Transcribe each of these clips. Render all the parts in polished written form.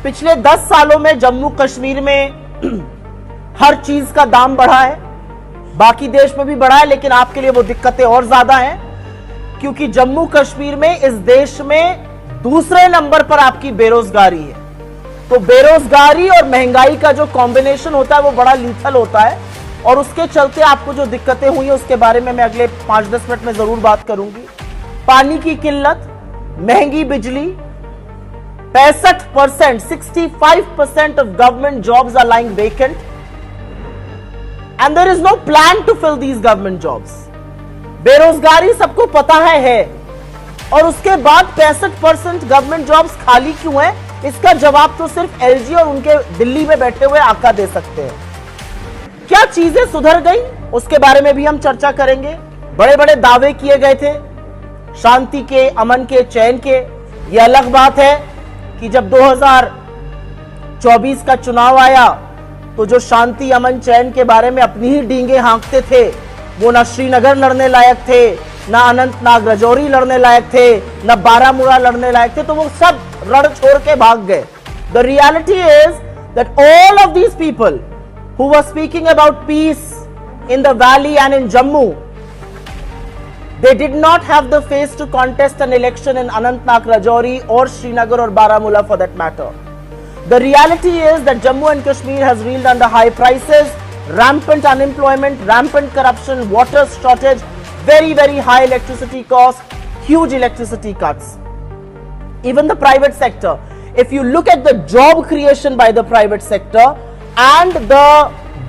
पिछले 10 सालों में जम्मू कश्मीर में हर चीज का दाम बढ़ा है, बाकी देश में भी बढ़ा है, लेकिन आपके लिए वो दिक्कतें और ज्यादा हैं क्योंकि जम्मू कश्मीर में इस देश में दूसरे नंबर पर आपकी बेरोजगारी है। तो बेरोजगारी और महंगाई का जो कॉम्बिनेशन होता है वो बड़ा लीथल होता है और उसके चलते आपको जो दिक्कतें हुई है उसके बारे में मैं अगले 5-10 मिनट में जरूर बात करूंगी। पानी की किल्लत, महंगी बिजली, 65%, 65% of government jobs are lying vacant and there is no plan to fill these government jobs. बेरोजगारी सबको पता है और उसके बाद 65% गवर्नमेंट जॉब्स खाली क्यों है, इसका जवाब तो सिर्फ एलजी और उनके दिल्ली में बैठे हुए आका दे सकते हैं। क्या चीजें सुधर गई उसके बारे में भी हम चर्चा करेंगे। बड़े बड़े दावे किए गए थे शांति के, अमन के, चैन के। यह अलग बात है कि जब 2024 का चुनाव आया तो जो शांति, अमन, चैन के बारे में अपनी ही डींगे हाँकते थे वो ना श्रीनगर लड़ने लायक थे, ना अनंतनाग राजौरी लड़ने लायक थे, ना बारामूला लड़ने लायक थे, तो वो सब रण छोड़ के भाग गए। The reality is that all of these people who were speaking about peace in the valley and in Jammu, they did not have the face to contest an election in Anantnag, Rajouri or Srinagar or Baramulla for that matter. The reality is that Jammu and Kashmir has reeled under high prices, rampant unemployment, rampant corruption, water shortage, very, very high electricity costs, huge electricity cuts. Even the private sector, if you look at the job creation by the private sector and the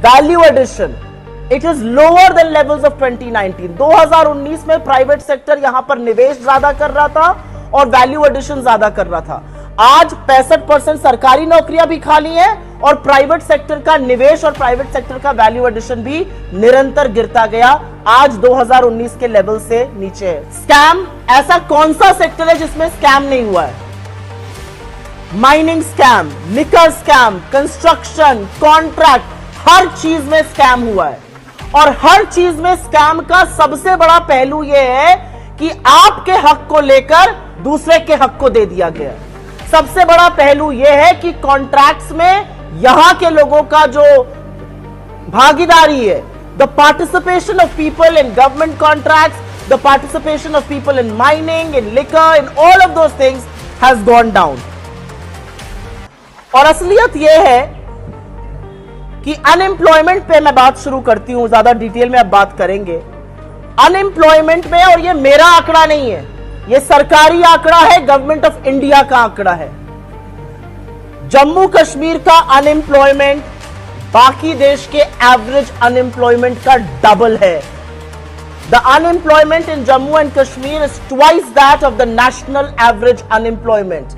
value addition, it is lower than levels of 2019. 2019 में private sector यहां पर निवेश ज्यादा कर रहा था और value addition ज्यादा कर रहा था। आज 65% सरकारी नौकरियां भी खाली हैं और प्राइवेट सेक्टर का निवेश और प्राइवेट सेक्टर का वैल्यू एडिशन भी निरंतर गिरता गया, आज 2019 के लेवल से नीचे है। स्कैम, ऐसा कौन सा सेक्टर है जिसमें स्कैम नहीं हुआ है? Mining scam, liquor scam, construction, contract, हर चीज में स्कैम हुआ है। और हर चीज में स्कैम का सबसे बड़ा पहलू यह है कि आपके हक को लेकर दूसरे के हक को दे दिया गया। सबसे बड़ा पहलू यह है कि कॉन्ट्रैक्ट्स में यहां के लोगों का जो भागीदारी है, the participation of people in government contracts, the participation of people in mining, in liquor, in all of those things has gone down. और असलियत यह है कि अनएम्प्लॉयमेंट पे मैं बात शुरू करती हूं, ज्यादा डिटेल में अब बात करेंगे। अनएम्प्लॉयमेंट में, और ये मेरा आंकड़ा नहीं है, ये सरकारी आंकड़ा है, गवर्नमेंट ऑफ इंडिया का आंकड़ा है। जम्मू कश्मीर का अनएम्प्लॉयमेंट बाकी देश के एवरेज अनएम्प्लॉयमेंट का डबल है। The unemployment in Jammu and Kashmir is twice that of the national average unemployment.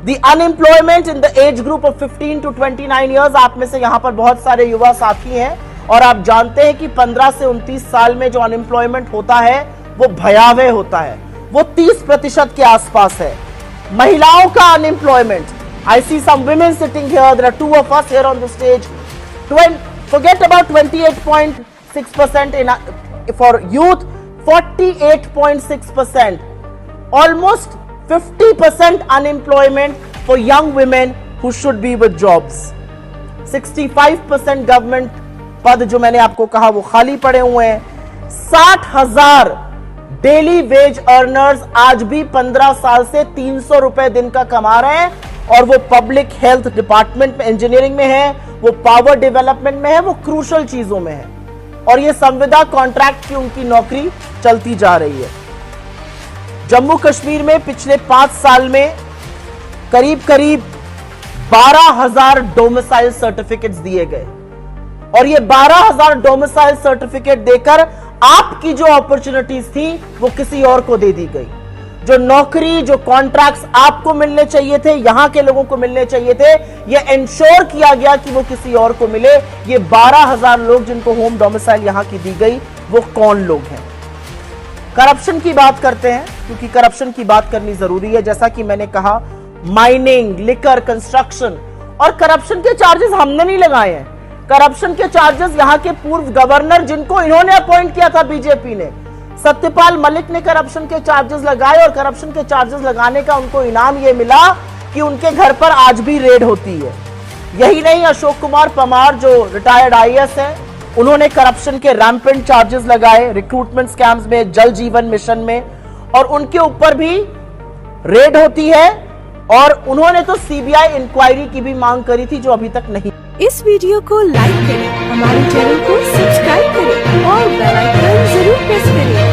The unemployment in the age group of 15 to 29 years, आप में से यहां पर बहुत सारे युवा साथी हैं और आप जानते हैं कि 15 से 29 साल में जो अनएम्प्लॉयमेंट होता है वो भयावह होता है, वो 30% के आसपास है। महिलाओं का unemployment, I see some women sitting here, there are two of us here on the stage. Forget about 28.6% for youth, 48.6%, almost 50% unemployment for young women who should be with jobs. 65% government पद जो मैंने आपको कहा वो खाली पड़े हुए हैं। 60,000 डेली वेज अर्नर्स आज भी 15 साल से 300 रुपए दिन का कमा रहे हैं और वो पब्लिक हेल्थ डिपार्टमेंट में, इंजीनियरिंग में है, वो पावर डेवलपमेंट में है, वो क्रूशल चीजों में है और ये संविदा कॉन्ट्रैक्ट की उनकी नौकरी चलती जा रही है। जम्मू कश्मीर में पिछले 5 साल में करीब 12,000 डोमिसाइल सर्टिफिकेट्स दिए गए और ये 12,000 डोमिसाइल सर्टिफिकेट देकर आपकी जो अपॉर्चुनिटीज थी वो किसी और को दे दी गई। जो नौकरी, जो कॉन्ट्रैक्ट्स आपको मिलने चाहिए थे, यहां के लोगों को मिलने चाहिए थे, ये इंश्योर किया गया कि वो किसी और को मिले। ये 12,000 लोग जिनको होम डोमिसाइल यहां की दी गई, वो कौन लोग हैं? करप्शन की बात करते हैं क्योंकि करप्शन की बात करनी जरूरी है। जैसा कि मैंने कहा, माइनिंग, लिकर, कंस्ट्रक्शन, और करप्शन के चार्जेस हमने नहीं लगाए हैं। करप्शन के चार्जेस यहां के पूर्व गवर्नर, जिनको इन्होंने अपॉइंट किया था बीजेपी ने, सत्यपाल मलिक ने करप्शन के चार्जेस लगाए और करप्शन के चार्जेस लगाने का उनको इनाम यह मिला कि उनके घर पर आज भी रेड होती है। यही नहीं, अशोक कुमार परमार जो रिटायर्ड आईएएस है, उन्होंने करप्शन के रैम्पेंट चार्जेस लगाए रिक्रूटमेंट स्कैम्स में, जल जीवन मिशन में, और उनके ऊपर भी रेड होती है। और उन्होंने तो सीबीआई इंक्वायरी की भी मांग करी थी, जो अभी तक नहीं। इस वीडियो को लाइक करें, हमारे चैनल को सब्सक्राइब करें और बेल आइकन जरूर प्रेस करें।